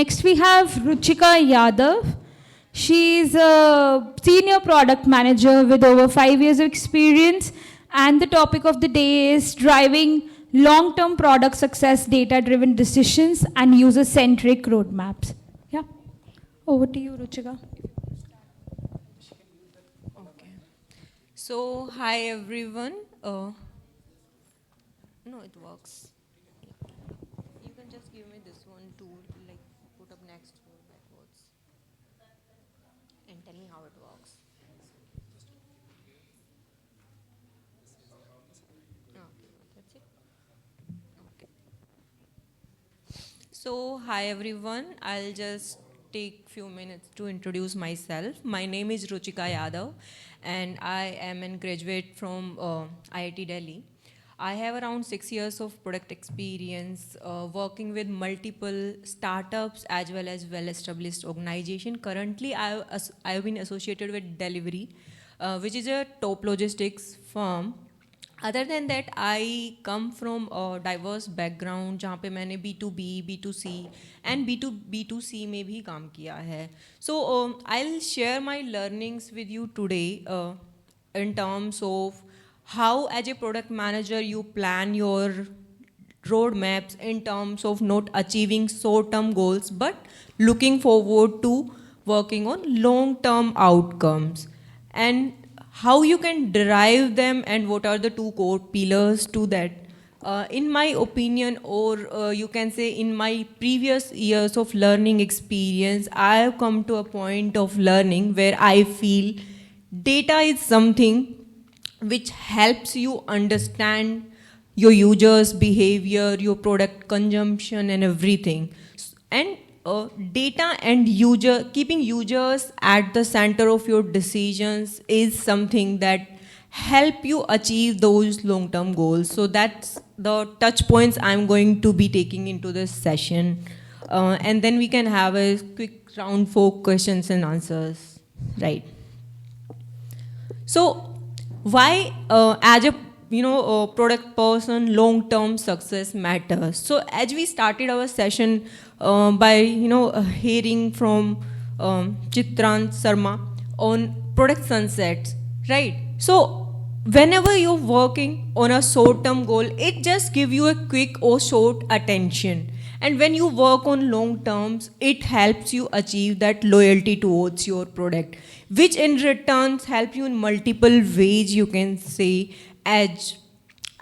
Next we have Ruchika Yadav. She is a senior product manager with over 5 years of experience, and the topic of the day is driving long-term product success, data-driven decisions, and user-centric roadmaps. Yeah, over to you, Ruchika. Okay. So, hi everyone. No, it works. You can just give me this one to like put up next to backwards and tell me how it works. Okay, that's it. Okay. So, hi everyone. I'll just take few minutes to introduce myself. My name is Ruchika Yadav, and I am a graduate from IIT Delhi. I have around 6 years of product experience working with multiple startups as well-established organization. Currently, I've been associated with Delivery, which is a top logistics firm. Other than that I come from diverse background जहाँ पे मैंने B2B, B2C and B2C में भी काम किया है. So I will share my learnings with you today in terms of how as a product manager you plan your roadmaps in terms of not achieving short-term goals but looking forward to working on long-term outcomes, and how you can derive them and what are the two core pillars to that. In my opinion, or you can say in my previous years of learning experience, I have come to a point of learning where I feel data is something which helps you understand your users' behavior, your product consumption and everything. And data and keeping users at the center of your decisions is something that help you achieve those long-term goals. So that's the touch points I'm going to be taking into this session. And then we can have a quick round for questions and answers, right? So why as a product person long-term success matters? So as we started our session by hearing from Chitrant Sarma on product sunsets, right? So whenever you're working on a short-term goal, it just gives you a quick or short attention. And when you work on long terms, it helps you achieve that loyalty towards your product, which in return help you in multiple ways, you can say, as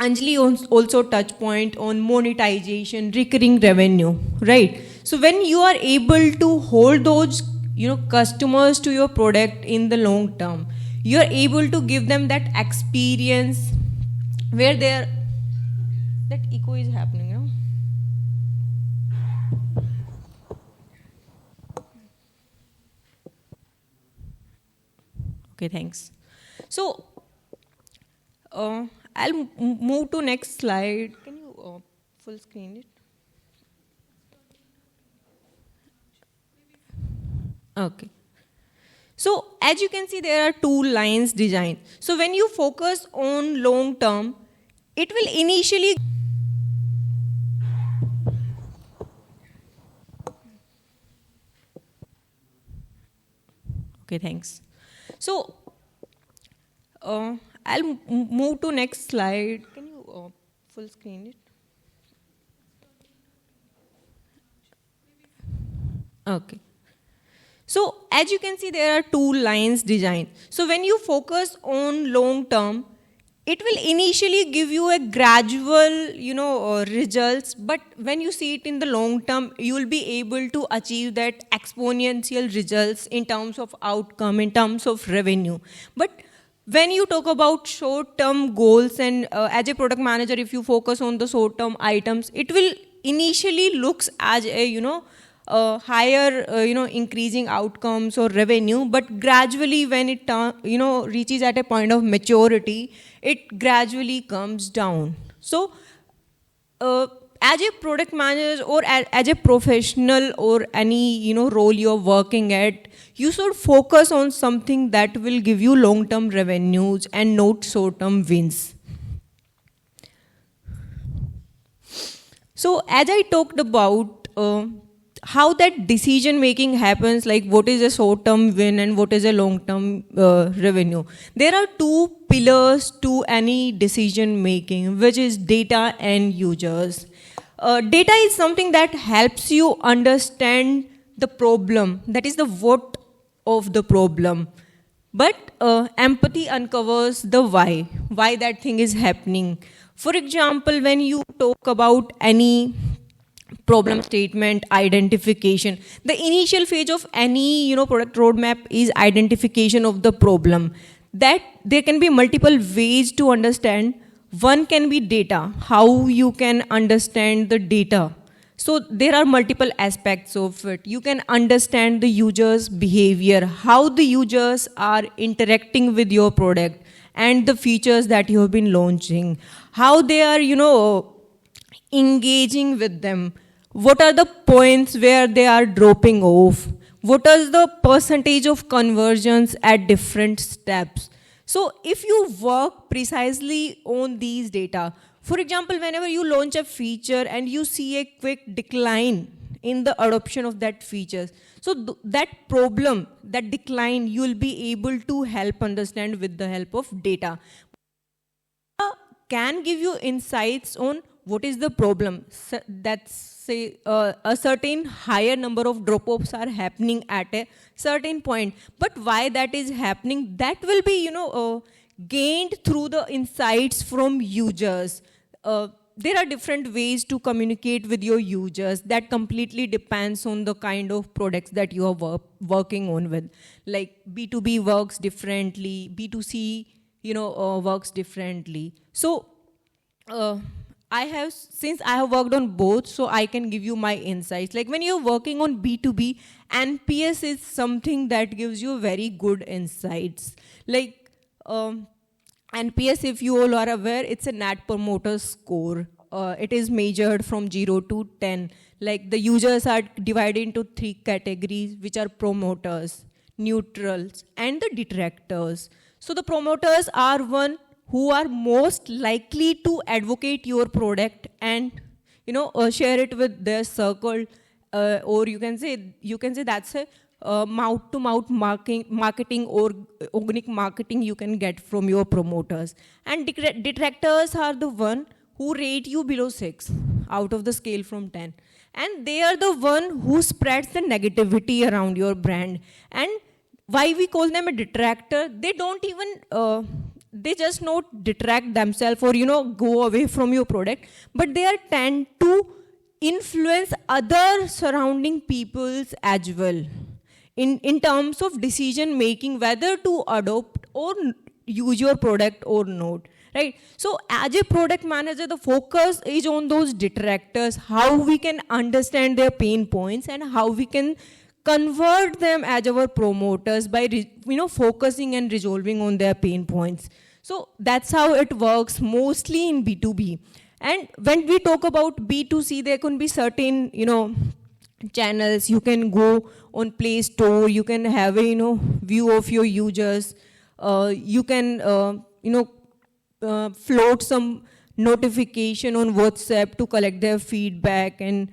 Anjali also touch point on monetization, recurring revenue, right? So when you are able to hold those customers to your product in the long term, you are able to give them that experience where that echo is happening, Okay, thanks. So I'll move to next slide. Can you full screen it? Okay. So as you can see, there are two lines designed. So when you focus on long term, it will initially Okay, thanks. So I'll move to next slide. Can you full screen it? Okay. So as you can see, there are two lines designed. So when you focus on long term, it will initially give you a gradual, results, but when you see it in the long term, you will be able to achieve that exponential results in terms of outcome, in terms of revenue. But when you talk about short-term goals and as a product manager, if you focus on the short-term items, it will initially looks as a, higher, increasing outcomes or revenue, but gradually when it, reaches at a point of maturity, it gradually comes down. So, as a product manager or as a professional or any, role you're working at, you should focus on something that will give you long-term revenues and not short-term wins. So, as I talked about, how that decision making happens, like what is a short term win and what is a long term revenue. There are two pillars to any decision making, which is data and users. Data is something that helps you understand the problem, that is the what of the problem. But empathy uncovers the why that thing is happening. For example, when you talk about any problem statement, identification, the initial phase of any product roadmap is identification of the problem. That there can be multiple ways to understand. One can be data, how you can understand the data. So there are multiple aspects of it. You can understand the user's behavior, how the users are interacting with your product and the features that you have been launching, how they are, engaging with them. What are the points where they are dropping off? What is the percentage of conversions at different steps? So if you work precisely on these data, for example, whenever you launch a feature and you see a quick decline in the adoption of that feature, so that problem, that decline, you will be able to help understand with the help of data. Can give you insights on what is the problem. That's say a certain higher number of drop-offs are happening at a certain point. But why that is happening, that will be gained through the insights from users. There are different ways to communicate with your users. That completely depends on the kind of products that you are working on with. Like B2B works differently, B2C works differently. So since I have worked on both, so I can give you my insights. Like when you're working on B2B, NPS is something that gives you very good insights. Like NPS, if you all are aware, it's a Net Promoter Score. It is measured from 0 to 10. Like the users are divided into 3 categories, which are promoters, neutrals, and the detractors. So the promoters are one who are most likely to advocate your product and share it with their circle, or you can say that's a mouth-to-mouth marketing or organic marketing you can get from your promoters. And detractors are the one who rate you below 6 out of the scale from 10. And they are the one who spreads the negativity around your brand. And why we call them a detractor, they don't even, they just not detract themselves or, go away from your product, but they are tend to influence other surrounding peoples as well in terms of decision making, whether to adopt or use your product or not, right? So as a product manager, the focus is on those detractors, how we can understand their pain points and how we can convert them as our promoters by focusing and resolving on their pain points. So that's how it works mostly in B2B. And when we talk about B2C, there can be certain channels. You can go on Play Store, you can have a view of your users, you can float some notification on WhatsApp to collect their feedback, and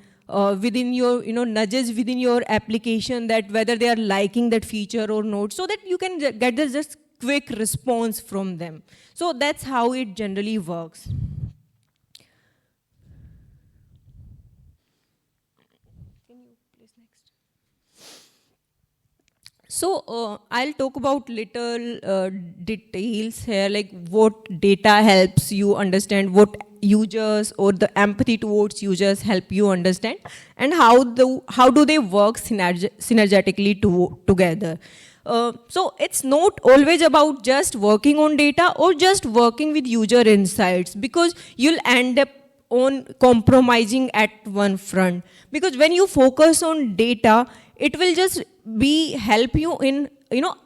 within your nudges within your application that whether they are liking that feature or not, so that you can get this just quick response from them. So that's how it generally works. Can you please next? So I'll talk about little details here, like what data helps you understand, what users or the empathy towards users help you understand, and how do they work synergetically together. So it's not always about just working on data or just working with user insights, because you'll end up on compromising at one front. Because when you focus on data, it will just help you in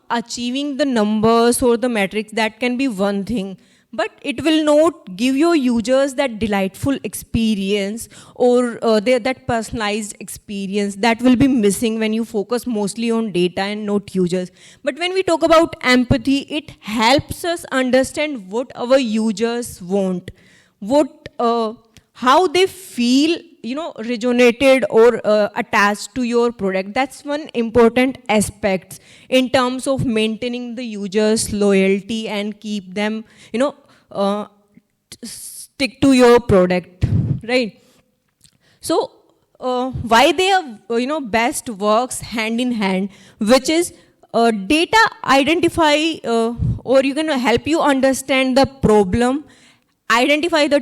achieving the numbers or the metrics. That can be one thing, but it will not give your users that delightful experience or that personalized experience that will be missing when you focus mostly on data and not users. But when we talk about empathy, it helps us understand what our users want, how they feel resonated or attached to your product. That's one important aspect in terms of maintaining the users' loyalty and keep them, stick to your product, right? So why they are, best works hand in hand, which is data identify or you can help you understand the problem, identify the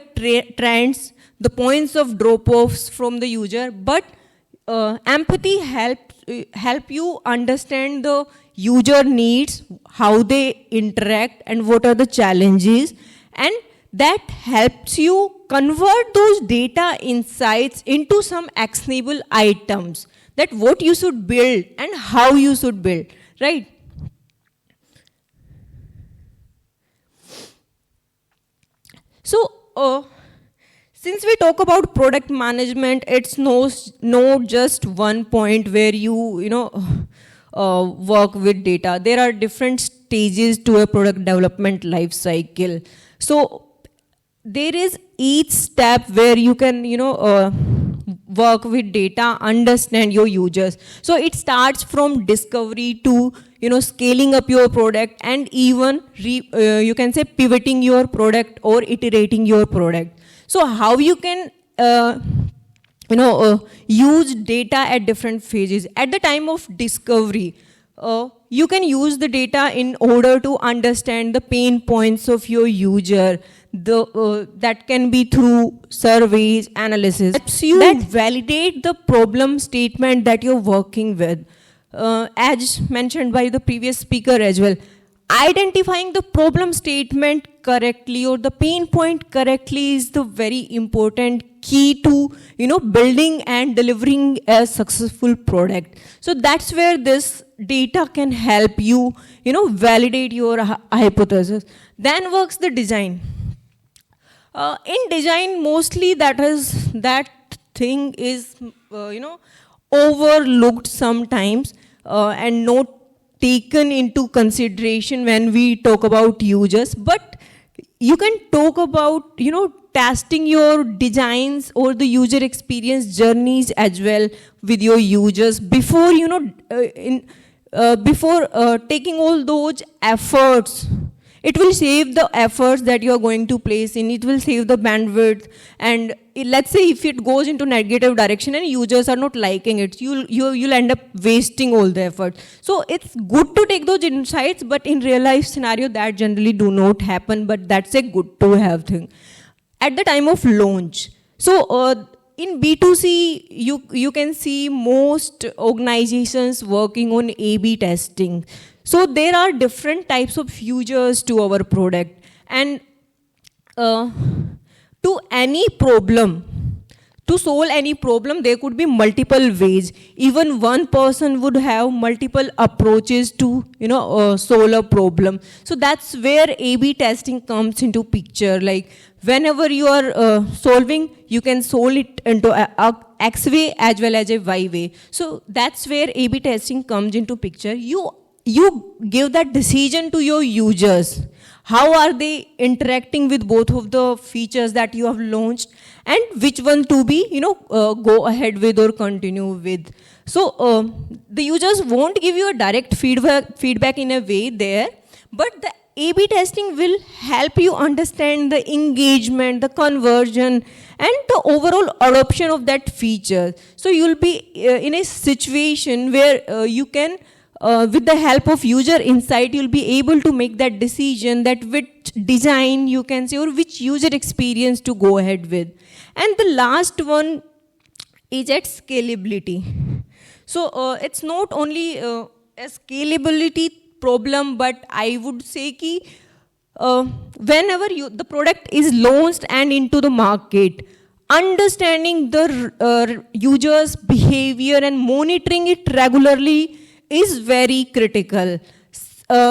trends, the points of drop-offs from the user, but empathy help you understand the user needs, how they interact, and what are the challenges, and that helps you convert those data insights into some actionable items, that what you should build and how you should build, right? So, since we talk about product management, it's no just one point where you work with data. There are different stages to a product development life cycle. So there is each step where you can work with data, understand your users. So it starts from discovery to scaling up your product, and even you can say pivoting your product or iterating your product. So how you can use data at different phases. At the time of discovery, you can use the data in order to understand the pain points of your user. That can be through surveys, analysis. Helps you that validate the problem statement that you're working with. As mentioned by the previous speaker as well, identifying the problem statement correctly or the pain point correctly is the very important key to building and delivering a successful product. So that's where this data can help you validate your hypothesis. Then works the design. In design, mostly that thing is overlooked sometimes and not taken into consideration when we talk about users. But you can talk about testing your designs or the user experience journeys as well with your users before taking all those efforts. It will save the efforts that you are going to place in. It will save the bandwidth. And let's say if it goes into negative direction and users are not liking it, you'll end up wasting all the effort. So it's good to take those insights, but in real life scenario, that generally do not happen. But that's a good to have thing. At the time of launch, so in B2C, you can see most organizations working on A/B testing. So there are different types of users to our product, and to any problem, to solve any problem, there could be multiple ways. Even one person would have multiple approaches to solve a problem. So that's where A/B testing comes into picture. Like whenever you are solving, you can solve it into a X way as well as a Y way. So that's where A/B testing comes into picture. You give that decision to your users. How are they interacting with both of the features that you have launched, and which one to be, go ahead with or continue with. So the users won't give you a direct feedback in a way there, but the A/B testing will help you understand the engagement, the conversion, and the overall adoption of that feature. So you'll be in a situation where you can, with the help of user insight, you'll be able to make that decision that which design you can say or which user experience to go ahead with. And the last one is at scalability. So it's not only a scalability problem, but I would say ki whenever the product is launched and into the market, understanding the user's behavior and monitoring it regularly is very critical.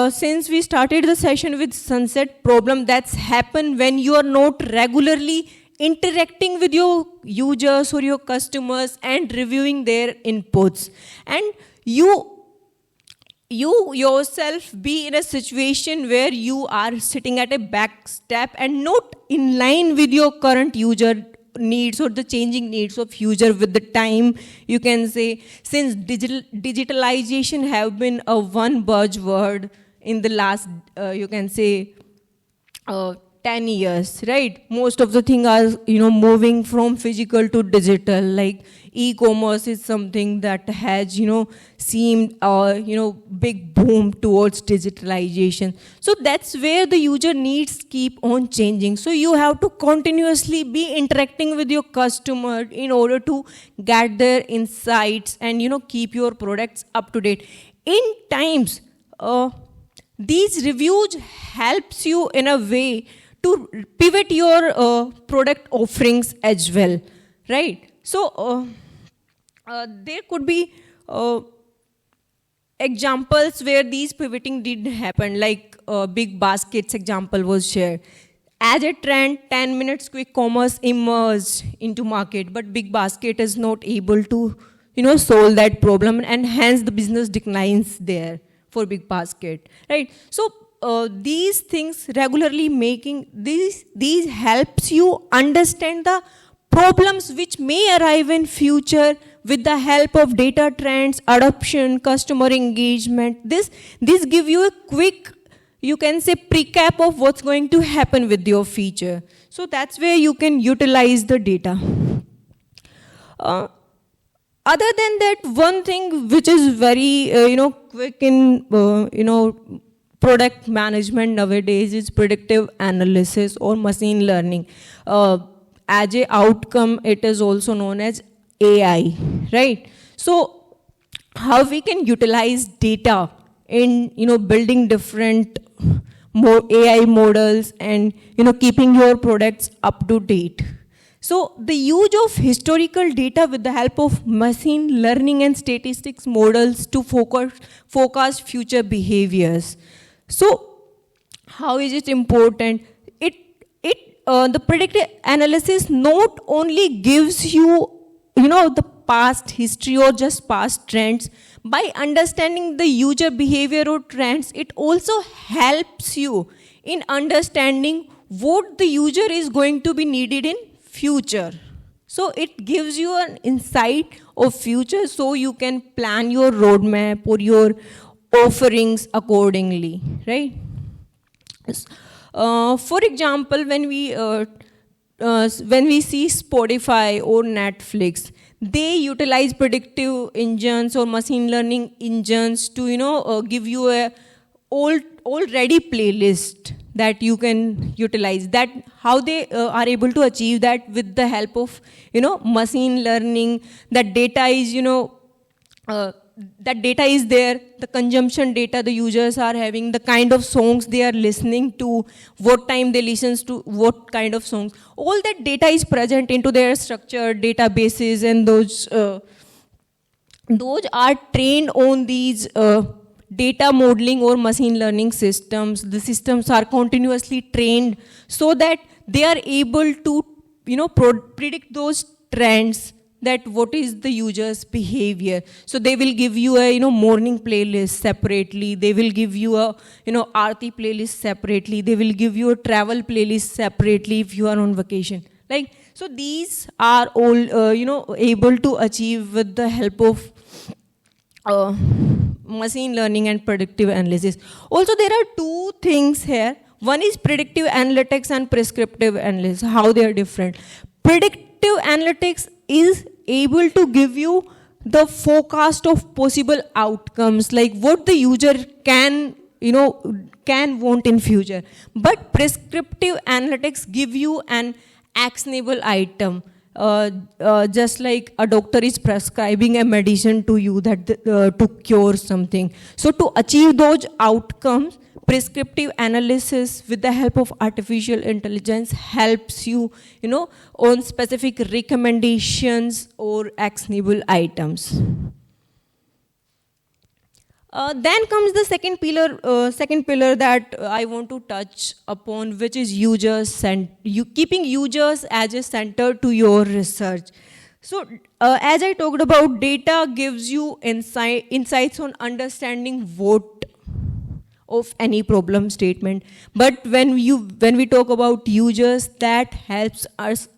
Since we started the session with sunset problem, that's happened when you are not regularly interacting with your users or your customers and reviewing their inputs. And you yourself be in a situation where you are sitting at a back step and not in line with your current user needs or the changing needs of user with the time. You can say, since digitalization have been a one buzzword in the last, you can say, 10 years, right? Most of the things are, moving from physical to digital. Like e-commerce is something that has, seemed, big boom towards digitalization. So that's where the user needs keep on changing. So you have to continuously be interacting with your customer in order to get their insights and, keep your products up to date. In times, these reviews helps you in a way to pivot your product offerings as well, right? So there could be examples where these pivoting did happen, like Big Baskets example was shared. As a trend, 10 minutes quick commerce emerged into market, but Big Basket is not able to, solve that problem, and hence the business declines there for Big Basket, right? So these things regularly making, these helps you understand the problems which may arrive in future with the help of data trends, adoption, customer engagement. This give you a quick, you can say, recap of what's going to happen with your feature. So that's where you can utilize the data. Other than that, one thing which is very, quick in, product management nowadays is predictive analysis or machine learning. As a outcome, it is also known as AI, right? So how we can utilize data in, building different more AI models and, keeping your products up to date. So the use of historical data with the help of machine learning and statistics models to forecast future behaviors. So how is it important? The predictive analysis not only gives you, the past history or just past trends. By understanding the user behavior or trends, it also helps you in understanding what the user is going to be needed in future. So it gives you an insight of future, so you can plan your roadmap or your offerings accordingly, right? For example, when we see Spotify or Netflix, they utilize predictive engines or machine learning engines to give you a already playlist that you can utilize. That how they are able to achieve that with the help of machine learning. That data is that data is there, the consumption data the users are having, the kind of songs they are listening to, what time they listen to what kind of songs. All that data is present into their structured databases, and those are trained on these data modeling or machine learning systems. The systems are continuously trained so that they are able to predict those trends, that what is the user's behavior. So they will give you a morning playlist separately, they will give you a Aarti playlist separately, they will give you a travel playlist separately if you are on vacation. Like, so these are all able to achieve with the help of machine learning and predictive analysis. Also, there are two things here. One is predictive analytics and prescriptive analysis, how they are different. Predictive analytics is able to give you the forecast of possible outcomes, like what the user can want in future. But prescriptive analytics give you an actionable item. Just like a doctor is prescribing a medicine to you that to cure something. So to achieve those outcomes, prescriptive analysis with the help of artificial intelligence helps you, on specific recommendations or actionable items. Then comes the second pillar that I want to touch upon, which is keeping users as a center to your research. So as I talked about, data gives you insights on understanding what of any problem statement. But when we talk about users, that helps us,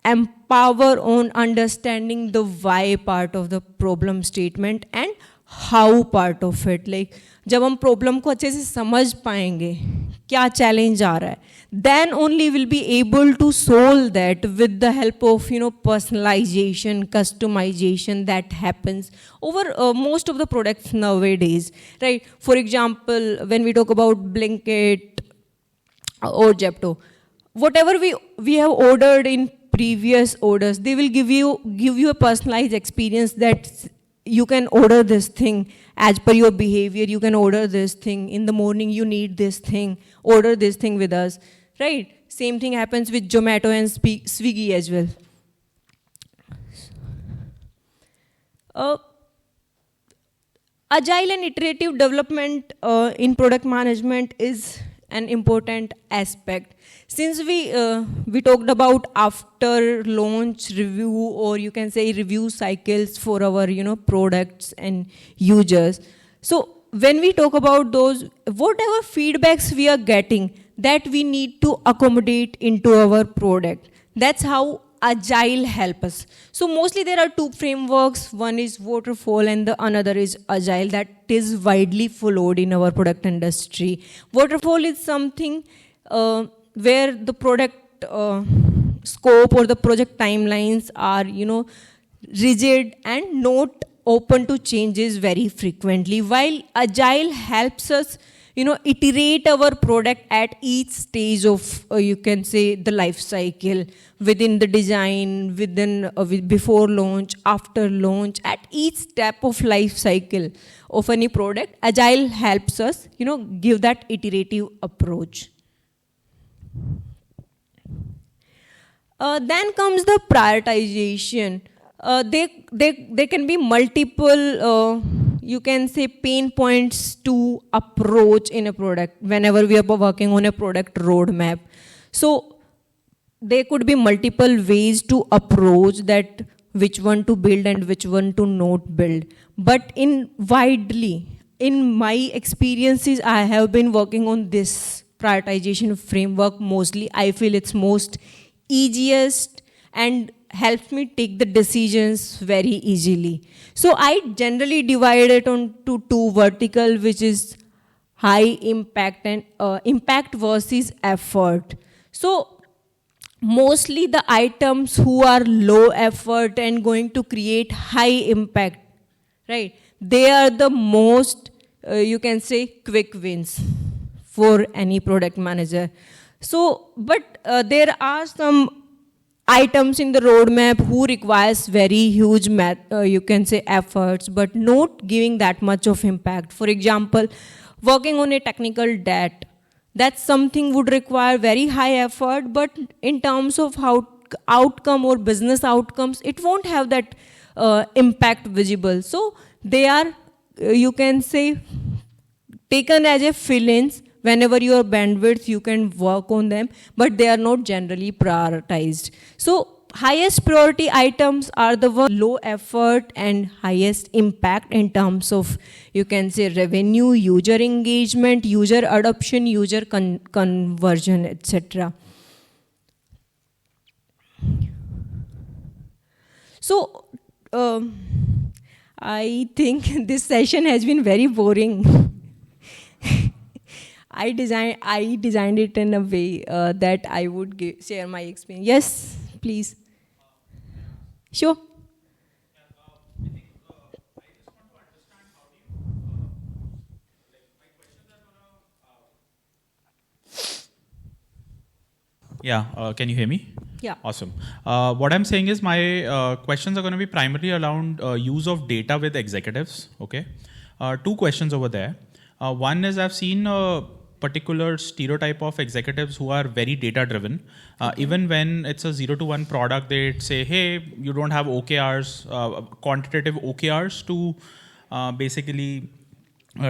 empower on understanding the why part of the problem statement and how part of it. Like जब हम problem को अच्छे से समझ पाएंगे क्या challenge आ रहा है, then only we'll be able to solve that with the help of personalization, customization that happens over most of the products nowadays, right? For example, when we talk about Blinkit or Zepto, whatever we have ordered in previous orders, they will give you a personalized experience that you can order this thing as per your behavior. You can order this thing in the morning. You need this thing. Order this thing with us, right? Same thing happens with Zomato and Swiggy as well. Agile and iterative development in product management is an important aspect. Since we talked about after launch review, or you can say review cycles for our products and users. So when we talk about those, whatever feedbacks we are getting, that we need to accommodate into our product. That's how Agile help us. So mostly there are two frameworks. One is Waterfall and the another is Agile, that is widely followed in our product industry. Waterfall is something where the product scope or the project timelines are rigid and not open to changes very frequently, while Agile helps us iterate our product at each stage of you can say the life cycle, within the design, within before launch, after launch, at each step of life cycle of any product. Agile helps us give that iterative approach. Then comes the prioritization. There can be multiple, you can say, pain points to approach in a product whenever we are working on a product roadmap. So there could be multiple ways to approach that, which one to build and which one to not build. But in my experiences, I have been working on this prioritization framework mostly. I feel it's most easiest and helps me take the decisions very easily. So I generally divide it into two vertical, which is high impact and impact versus effort. So mostly the items who are low effort and going to create high impact, right? They are the most, you can say, quick wins for any product manager. So, but there are some items in the roadmap who requires very huge you can say efforts, but not giving that much of impact. For example, working on a technical debt, that's something would require very high effort, but in terms of how outcome or business outcomes, it won't have that impact visible. So they are, you can say, taken as a fill-ins. Whenever your bandwidth, you can work on them, but they are not generally prioritized. So highest priority items are the low effort and highest impact in terms of, you can say, revenue, user engagement, user adoption, user conversion, etc. So I think this session has been very boring. I designed it in a way that I would share my experience. Yes, please. Sure. Yeah, can you hear me? Yeah. Awesome. What I'm saying is my questions are going to be primarily around use of data with executives. Okay. Two questions over there. One is I've seen particular stereotype of executives who are very data driven. Even when it's a 0 to 1 product, they'd say, hey, you don't have OKRs, quantitative OKRs to basically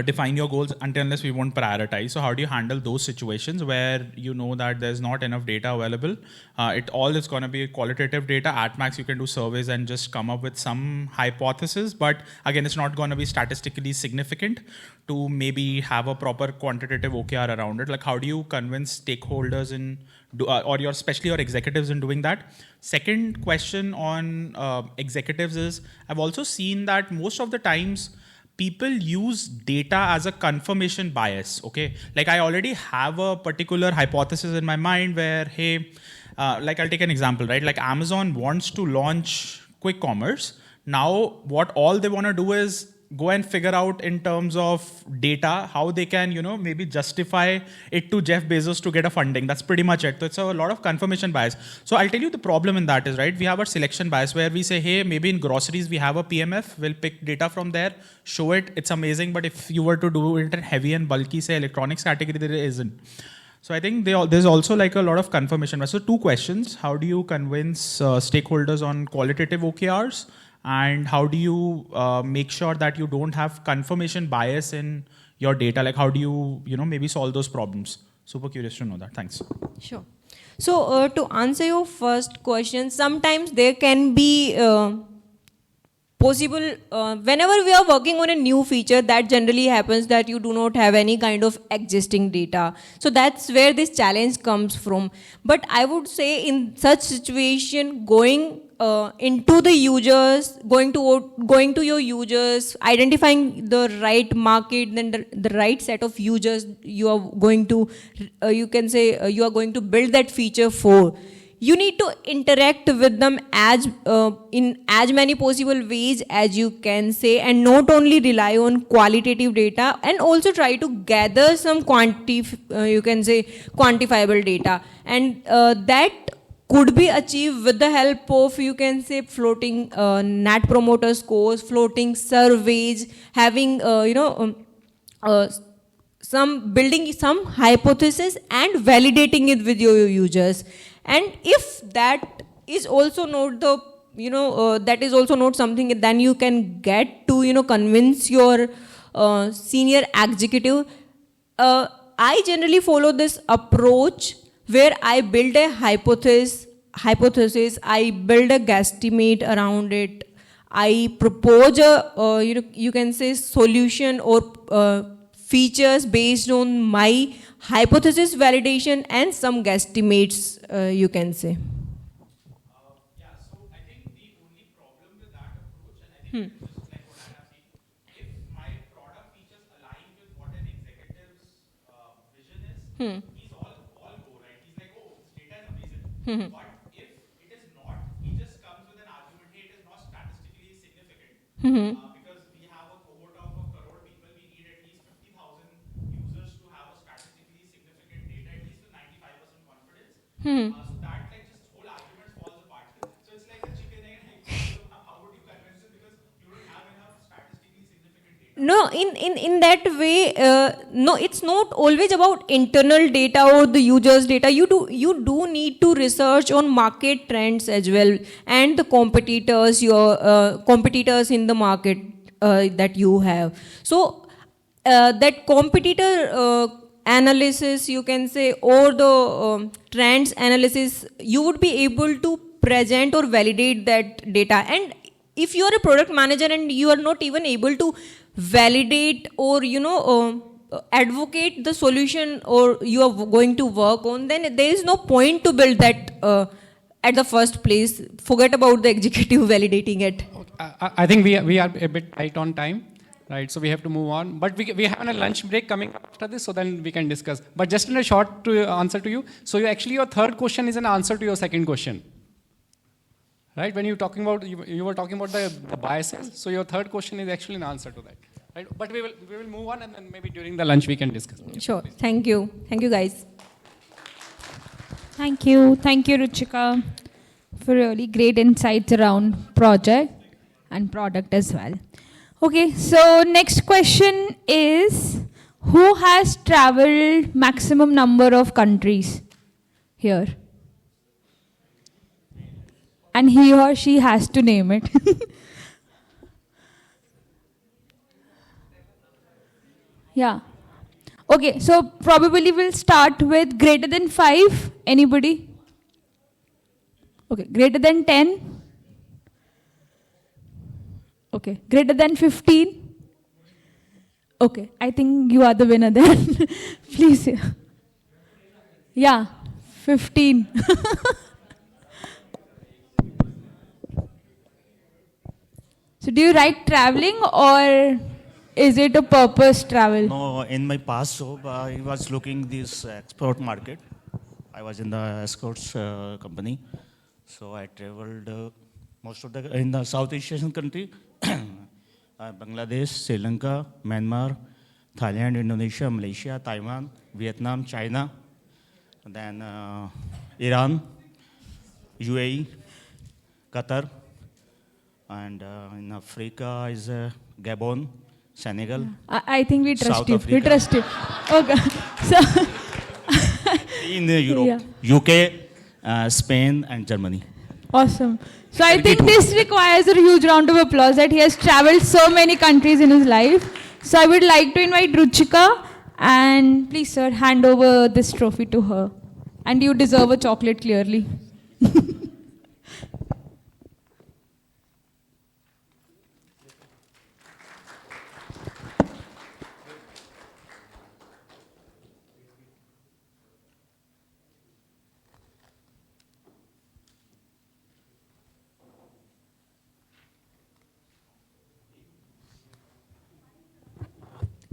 define your goals until unless we won't prioritize. So how do you handle those situations where you know that there's not enough data available? It all is going to be qualitative data. At max, you can do surveys and just come up with some hypothesis, but again, it's not going to be statistically significant to maybe have a proper quantitative OKR around it. Like, how do you convince stakeholders in or especially your executives in doing that? Second question on executives is, I've also seen that most of the times people use data as a confirmation bias, okay? Like, I already have a particular hypothesis in my mind where, hey, like I'll take an example, right? Like Amazon wants to launch quick commerce. Now, what all they want to do is go and figure out in terms of data how they can, maybe justify it to Jeff Bezos to get a funding. That's pretty much it. So it's a lot of confirmation bias. So I'll tell you the problem in that is, right, we have a selection bias where we say, hey, maybe in groceries we have a PMF, we'll pick data from there, show it, it's amazing. But if you were to do it in heavy and bulky, say electronics category, there isn't. So I think there's also like a lot of confirmation bias. So 2 questions. How do you convince stakeholders on qualitative OKRs? And how do you make sure that you don't have confirmation bias in your data? Like, how do you, maybe solve those problems? Super curious to know that. Thanks. Sure. So to answer your first question, sometimes there can be possible, whenever we are working on a new feature, that generally happens that you do not have any kind of existing data. So that's where this challenge comes from. But I would say in such situation, going into the users, going to your users, identifying the right market, then the right set of users you are going to, you can say you are going to build that feature for. You need to interact with them as in as many possible ways as you can say, and not only rely on qualitative data, and also try to gather some you can say quantifiable data, and that could be achieved with the help of, you can say, floating net promoter scores, floating surveys, having some building some hypothesis and validating it with your users. And if that is also not the that is also not something, then you can get to convince your senior executive. I generally follow this approach where I build a hypothesis, I build a guesstimate around it, I propose a you can say solution or features based on my hypothesis validation and some guesstimates, you can say. Yeah, so I think the only problem with that approach, and I think this is like what I have seen, if my product features align with what an executive's vision is, he's all go, right? He's like, oh, this data is amazing. But if it is not, he just comes with an argument, hey, it is not statistically significant. Because we have a cohort of 1 crore people, we need at least 50,000 users to have a statistically significant data, at least with 95% confidence. So that like just whole argument falls apart. So it's like a chicken and egg. So how would you convince him, because you don't have enough statistically significant data? No, in that way, no, it's not always about internal data or the users' data. You do need to research on market trends as well, and the competitors, your competitors in the market that you have. So that competitor analysis, you can say, or the trends analysis, you would be able to present or validate that data. And if you are a product manager and you are not even able to validate or advocate the solution or you are going to work on, then there is no point to build that at the first place. Forget about the executive validating it. I think we are a bit tight on time, right? So we have to move on. But we have a lunch break coming after this, so then we can discuss. But just in a short answer to you, so your third question is an answer to your second question. Right, when you're talking about, you were talking about the biases, so your third question is actually an answer to that. Right? But we will move on, and then maybe during the lunch we can discuss. Sure. Thank you, guys. Thank you, Ruchika, for really great insights around project and product as well. Okay, so next question is, who has traveled maximum number of countries here? And he or she has to name it. Yeah. Okay, so probably we'll start with greater than 5. Anybody? Okay, greater than 10. Okay, greater than 15. Okay, I think you are the winner then. Please. Yeah, 15. So do you like traveling or is it a purpose travel? No, in my past job, I was looking this export market. I was in the escorts company, so I traveled most of the in the Southeast Asian country, Bangladesh, Sri Lanka, Myanmar, Thailand, Indonesia, Malaysia, Taiwan, Vietnam, China, then Iran, UAE, Qatar, and in Africa is Gabon, Senegal. I think we trust South you. We Africa. trust you. Okay. So, In Europe, UK, Spain, and Germany. awesome. So I think this requires a huge round of applause that he has traveled so many countries in his life. So I would like to invite Ruchika and please sir, hand over this trophy to her. And you deserve a chocolate clearly.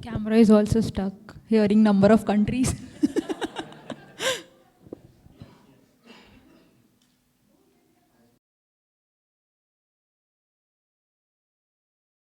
Camera is also stuck, hearing number of countries.